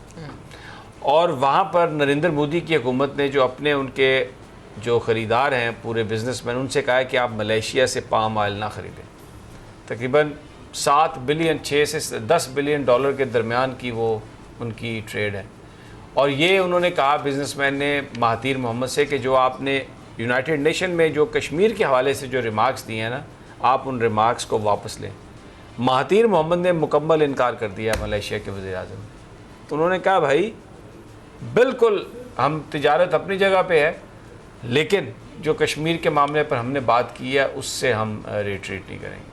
और वहाँ पर नरेंद्र मोदी की हुकूमत ने जो अपने उनके जो ख़रीदार हैं पूरे बिजनेसमैन, उनसे कहा है कि आप मलेशिया से पाम ऑयल ना ख़रीदें। तकरीबन 7 बिलियन 6 से 10 बिलियन डॉलर के दरमियान की वो उनकी ट्रेड है। और ये उन्होंने कहा बिजनेसमैन ने महातीर मोहम्मद से कि जो आपने यूनाइटेड नेशन में जो कश्मीर के हवाले से जो रिमार्क्स दिए हैं ना, आप उन रिमार्क्स को वापस लें। महातीर मोहम्मद ने मुकम्मल इनकार कर दिया मलेशिया के वज़ीर-ए-आज़म। तो उन्होंने कहा भाई बिल्कुल हम तिजारत अपनी जगह पे है, लेकिन जो कश्मीर के मामले पर हमने बात की है उससे हम रिट्रीट नहीं करेंगे।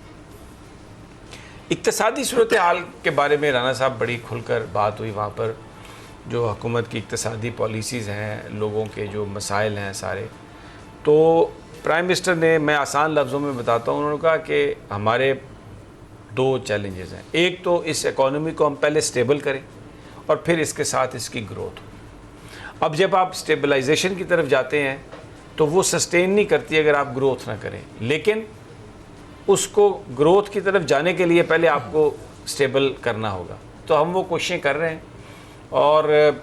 इक्तिसादी सूरत हाल के बारे में राना साहब बड़ी खुलकर बात हुई, वहाँ पर जो हुकूमत की इक्तिसादी पॉलिसीज़ हैं, लोगों के जो मसाइल हैं सारे। तो प्राइम मिनिस्टर ने, मैं आसान लफ्ज़ों में बताता हूँ, उन्होंने कहा कि हमारे 2 चैलेंजेस हैं। एक तो इस इकॉनमी को हम पहले स्टेबल करें और फिर इसके साथ इसकी ग्रोथ हो। अब जब आप स्टेबलाइजेशन की तरफ जाते हैं तो वो सस्टेन नहीं करती अगर आप ग्रोथ ना करें, लेकिन उसको ग्रोथ की तरफ जाने के लिए पहले आपको स्टेबल करना होगा। तो हम वो कोशिशें कर रहे हैं, और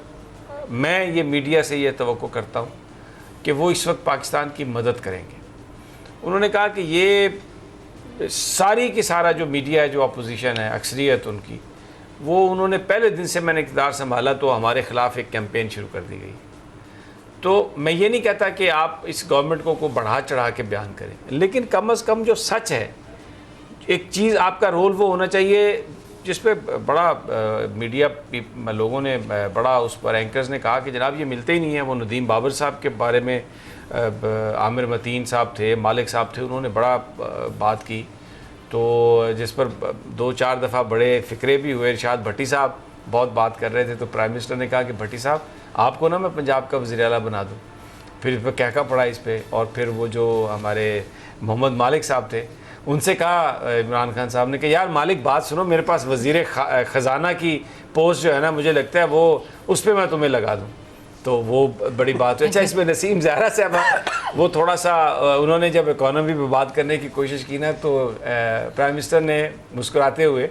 मैं ये मीडिया से ये तवक्को करता हूँ कि वो इस वक्त पाकिस्तान की मदद करेंगे। उन्होंने कहा कि ये सारी की सारा जो मीडिया है, जो अपोजिशन है, अक्सरियत उनकी, वो उन्होंने पहले दिन से मैंने इक़्तिदार संभाला तो हमारे ख़िलाफ़ एक कैंपेन शुरू कर दी गई। तो मैं ये नहीं कहता कि आप इस गवर्नमेंट को बढ़ा चढ़ा के बयान करें, लेकिन कम अज़ कम जो सच है, एक चीज़ आपका रोल वो होना चाहिए जिस पे बड़ा मीडिया लोगों ने बड़ा उस पर एंकर्स ने कहा कि जनाब ये मिलते ही नहीं है। वो नदीम बाबर साहब के बारे में आमिर मतीन साहब थे, मालिक साहब थे, उन्होंने बड़ा बात की, तो जिस पर 2-4 दफ़ा बड़े फ़िक्रे भी हुए। इरशाद भट्टी साहब बहुत बात कर रहे थे, तो प्राइम मिनिस्टर ने कहा कि भट्टी साहब आपको ना मैं पंजाब का वज़ीर आला बना दूँ। फिर इस पर कहका पड़ा इस पर, और फिर वो जो हमारे मोहम्मद मालिक साहब थे उनसे कहा इमरान खान साहब ने कि यार मालिक बात सुनो, मेरे पास वज़ीर ख़जाना की पोस्ट जो है ना, मुझे लगता है वो उस पर मैं तुम्हें लगा दूँ। तो वो बड़ी बात है। अच्छा, इसमें नसीम ज़हरा साहब वो थोड़ा सा उन्होंने जब इकॉनमी पे बात करने की कोशिश की ना, तो प्राइम मिनिस्टर ने मुस्कुराते हुए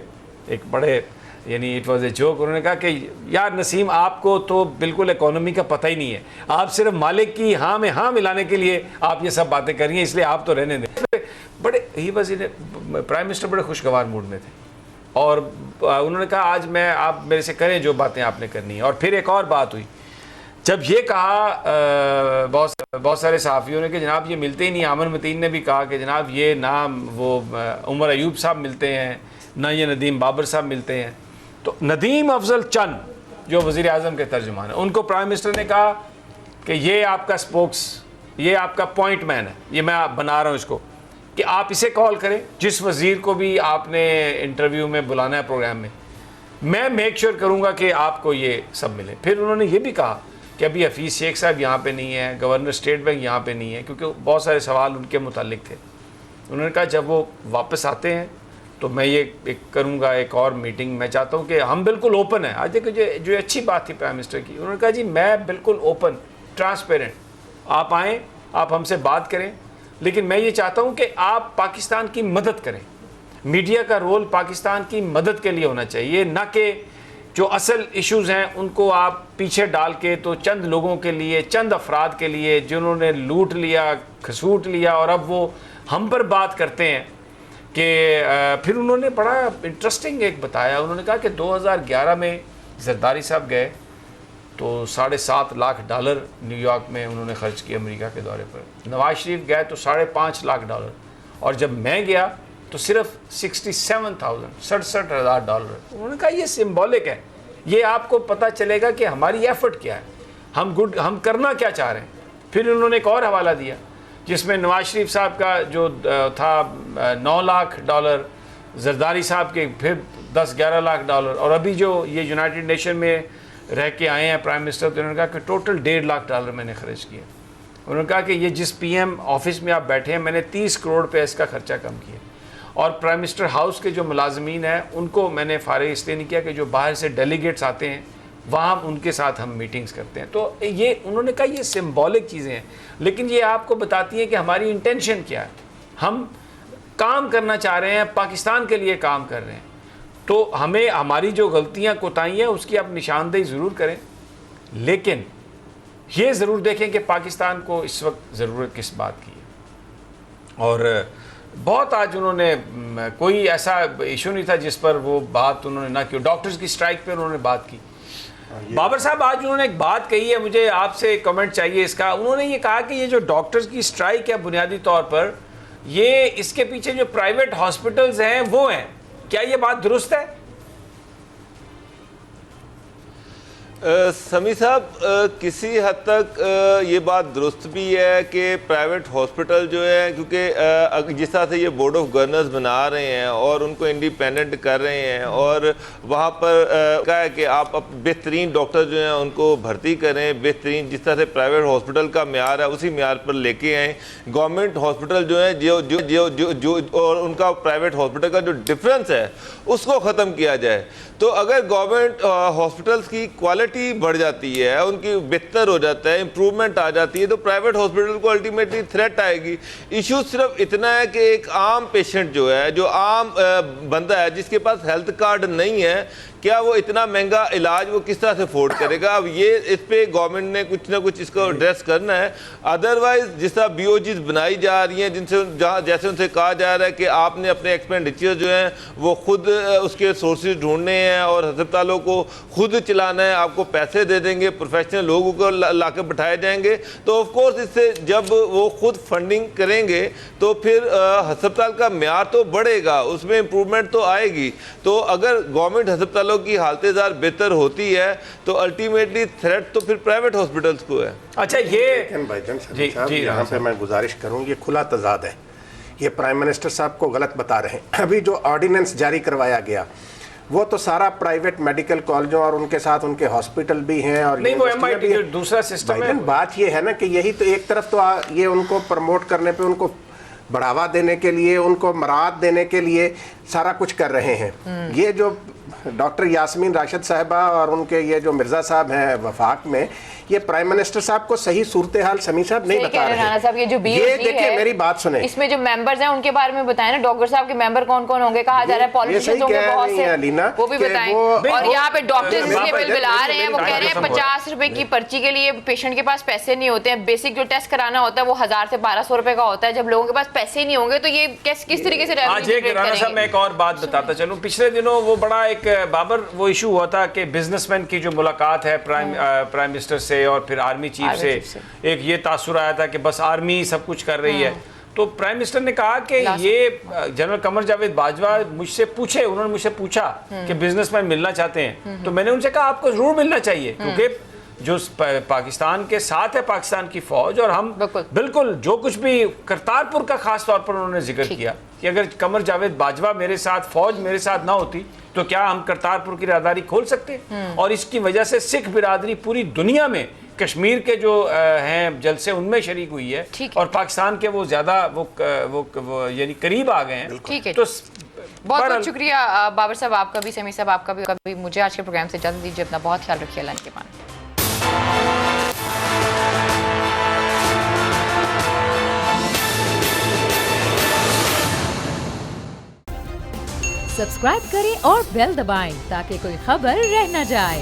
एक बड़े, यानी इट वॉज ए जोक, उन्होंने कहा कि यार नसीम आपको तो बिल्कुल इकॉनमी का पता ही नहीं है, आप सिर्फ मालिक की हाँ में हाँ मिलाने के लिए आप ये सब बातें कर रही हैं, इसलिए आप तो रहने दें। बड़े ही बस प्राइम मिनिस्टर बड़े खुशगवार मूड में थे, और उन्होंने कहा आज मैं, आप मेरे से करें जो बातें आपने करनी है। और फिर एक और बात हुई, जब ये कहा बहुत सारे सहाफ़ियों ने कि जनाब ये मिलते ही नहीं। आमिर मतीन ने भी कहा कि जनाब ये ना वो उमर अयूब साहब मिलते हैं, ना ये नदीम बाबर साहब मिलते हैं। तो नदीम अफजल चंद जो वज़ीर आज़म के तर्जुमान है, उनको प्राइम मिनिस्टर ने कहा कि ये आपका स्पोक्स, ये आपका पॉइंट मैन है, ये मैं बना रहा हूँ इसको, कि आप इसे कॉल करें, जिस वज़ीर को भी आपने इंटरव्यू में बुलाना है प्रोग्राम में, मैं मेक श्योर करूँगा कि आपको ये सब मिले। फिर उन्होंने ये भी कहा कि अभी हफीज़ शेख साहब यहाँ पे नहीं है, गवर्नर स्टेट बैंक यहाँ पे नहीं है, क्योंकि बहुत सारे सवाल उनके मुतालिक थे। उन्होंने कहा जब वो वापस आते हैं तो मैं ये एक करूँगा एक और मीटिंग। मैं चाहता हूँ कि हम बिल्कुल ओपन है। आज देखो जो अच्छी बात थी प्राइम मिनिस्टर की, उन्होंने कहा जी मैं बिल्कुल ओपन ट्रांसपेरेंट, आप आएँ, आप हमसे बात करें, लेकिन मैं ये चाहता हूँ कि आप पाकिस्तान की मदद करें। मीडिया का रोल पाकिस्तान की मदद के लिए होना चाहिए, ना कि जो असल इश्यूज़ हैं उनको आप पीछे डाल के तो चंद लोगों के लिए, चंद अफराद के लिए जिन्होंने लूट लिया, खसूट लिया, और अब वो हम पर बात करते हैं कि फिर उन्होंने बड़ा इंटरेस्टिंग एक बताया। उन्होंने कहा कि 2011 में जरदारी साहब गए तो $7.5 लाख न्यूयॉर्क में उन्होंने ख़र्च किए अमेरिका के दौरे पर। नवाज शरीफ गए तो $5.5 लाख, और जब मैं गया तो सिर्फ $67,000 उन्होंने कहा ये सिंबॉलिक है, ये आपको पता चलेगा कि हमारी एफर्ट क्या है, हम करना क्या चाह रहे हैं। फिर उन्होंने एक और हवाला दिया जिसमें नवाज शरीफ साहब का जो था $9 लाख, जरदारी साहब के फिर 10-11 लाख, और अभी जो ये यूनाइटेड नेशन में रह के आए हैं प्राइम मिनिस्टर, तो उन्होंने कहा कि टोटल $1.5 लाख मैंने खर्च किया। उन्होंने कहा कि ये जिस पीएम ऑफिस में आप बैठे हैं, मैंने 30 करोड़ पे इसका खर्चा कम किया, और प्राइम मिनिस्टर हाउस के जो मुलाजमीन हैं उनको मैंने फारिग इसलिए नहीं किया कि जो बाहर से डेलीगेट्स आते हैं वहाँ उनके साथ हम मीटिंग्स करते हैं। तो ये उन्होंने कहा ये सिंबॉलिक चीज़ें हैं, लेकिन ये आपको बताती हैं कि हमारी इंटेंशन क्या है। हम काम करना चाह रहे हैं, पाकिस्तान के लिए काम कर रहे हैं, तो हमें हमारी जो गलतियाँ कोताहियाँ उसकी आप निशानदेही ज़रूर करें, लेकिन ये ज़रूर देखें कि पाकिस्तान को इस वक्त ज़रूरत किस बात की है। और बहुत आज उन्होंने कोई ऐसा इशू नहीं था जिस पर वो बात उन्होंने ना की। डॉक्टर्स की स्ट्राइक पर उन्होंने बात की। बाबर साहब आज उन्होंने एक बात कही है, मुझे आपसे कमेंट चाहिए इसका। उन्होंने ये कहा कि ये जो डॉक्टर्स की स्ट्राइक है बुनियादी तौर पर ये इसके पीछे जो प्राइवेट हॉस्पिटल्स हैं वो हैं, क्या ये बात दुरुस्त है? समी साहब, किसी हद तक ये बात दुरुस्त भी है कि प्राइवेट हॉस्पिटल जो है, क्योंकि जिस तरह से ये बोर्ड ऑफ गवर्नर्स बना रहे हैं और उनको इंडिपेंडेंट कर रहे हैं, और वहाँ पर कहा है कि आप बेहतरीन डॉक्टर जो हैं उनको भर्ती करें, बेहतरीन जिस तरह से प्राइवेट हॉस्पिटल का म्यार है उसी म्यार पर लेके आएँ। गवर्नमेंट हॉस्पिटल जो है जो जो जो जो जो और उनका प्राइवेट हॉस्पिटल का जो डिफरेंस है उसको ख़त्म किया जाए। तो अगर गवर्नमेंट हॉस्पिटल्स की क्वालिटी बढ़ जाती है, उनकी बेहतर हो जाता है, इम्प्रूवमेंट आ जाती है, तो प्राइवेट हॉस्पिटल को अल्टीमेटली थ्रेट आएगी। इशू सिर्फ इतना है कि एक आम पेशेंट जो है, जो आम बंदा है जिसके पास हेल्थ कार्ड नहीं है, क्या वो इतना महंगा इलाज वो किस तरह से अफोर्ड करेगा? अब ये इस पे गवर्नमेंट ने कुछ ना कुछ इसको एड्रेस करना है। अदरवाइज जिस तरह BOGs बनाई जा रही हैं, जिनसे जैसे उनसे कहा जा रहा है कि आपने अपने एक्सपेंडिचर जो हैं वो खुद उसके सोर्सेज ढूंढने हैं और अस्पतालों को खुद चलाना है, आपको पैसे दे देंगे, प्रोफेशनल लोगों को ला के बैठाए जाएंगे, तो ऑफ कोर्स इससे जब वो खुद फंडिंग करेंगे तो फिर अस्पताल का म्यार तो बढ़ेगा, उसमें इम्प्रूवमेंट तो आएगी। तो अगर गवर्नमेंट अस्पतालों की हालत बेहतर होती है तो अल्टीमेटली थ्रेट तो फिर प्राइवेट हॉस्पिटल्स को है। अच्छा, ये लेकिन भाईजान जी साहब जी यहाँ पे मैं गुजारिश करूँ, ये खुला तजाद है, ये प्राइम मिनिस्टर साहब को गलत बता रहे हैं। अभी जो ऑर्डिनेंस जारी करवाया गया वो तो सारा प्राइवेट मेडिकल कॉलेजों और उनके साथ उनके हॉस्पिटल भी हैं और नहीं, वो यूनिवर्सिटियां MIT भी जो हैं। दूसरा सिस्टम है। बात ये है ना कि यही तो एक तरफ तो ये उनको प्रमोट करने पे, उनको बढ़ावा देने के लिए, उनको मराद देने के लिए सारा कुछ कर रहे हैं। ये जो डॉक्टर यास्मीन राशिद साहिबा और उनके ये जो मिर्जा साहब हैं वफाक में, ये प्राइम मिनिस्टर साहब को सही सूरत हाल समी साहब नहीं बता रहे हैं। साहब, ये जो ये देखिए, मेरी बात सुने, इसमें जो मेंबर्स हैं उनके बारे में बताएं ना, डॉक्टर साहब के मेंबर कौन कौन होंगे, कहा जा रहा है पॉलिटिशियंस होंगे बहुत से, वो भी बताएं। और यहाँ पे डॉक्टर्स इसलिए बिल बिला रहे हैं, वो कह रहे हैं 50 रुपए की पर्ची के लिए पेशेंट के पास पैसे नहीं होते हैं, बेसिक जो टेस्ट कराना होता है वो 1000 से 1200 रुपए का होता है। जब लोगों के पास पैसे नहीं होंगे तो ये किस तरीके से आज एक राणा साहब मैं एक और बात बताता चलूं, पिछले दिनों वो बड़ा एक बाबर वो इशू हुआ था कि बिजनेसमैन की जो मुलाकात है प्राइम मिनिस्टर से और फिर आर्मी चीफ से एक ये तासुर आया था कि बस आर्मी सब कुछ कर रही है। तो प्राइम मिनिस्टर ने कहा कि ये जनरल कमर जावेद बाजवा उन्होंने मुझसे पूछा कि बिजनेसमैन मिलना चाहते हैं, तो मैंने उनसे कहा आपको जरूर मिलना चाहिए, क्योंकि जो पाकिस्तान के साथ है पाकिस्तान की फौज, और हम बिल्कुल जो कुछ भी करतारपुर का खास तौर पर उन्होंने जिक्र किया कि अगर कमर जावेद बाजवा मेरे साथ, फौज मेरे साथ ना होती तो क्या हम करतारपुर की राहदारी खोल सकते? और इसकी वजह से सिख बिरादरी पूरी दुनिया में कश्मीर के जो हैं जलसे उनमें शरीक हुई है और पाकिस्तान के वो ज्यादा वो यानी करीब आ गए हैं। ठीक है, तो बहुत बहुत शुक्रिया बाबर साहब आपका भी, समी साहब आपका भी। मुझे आज के प्रोग्राम से इजाजत दीजिए, अपना बहुत ख्याल रखिए, अल्लाह के पान। सब्सक्राइब करें और बेल दबाएं ताकि कोई खबर रह न जाए।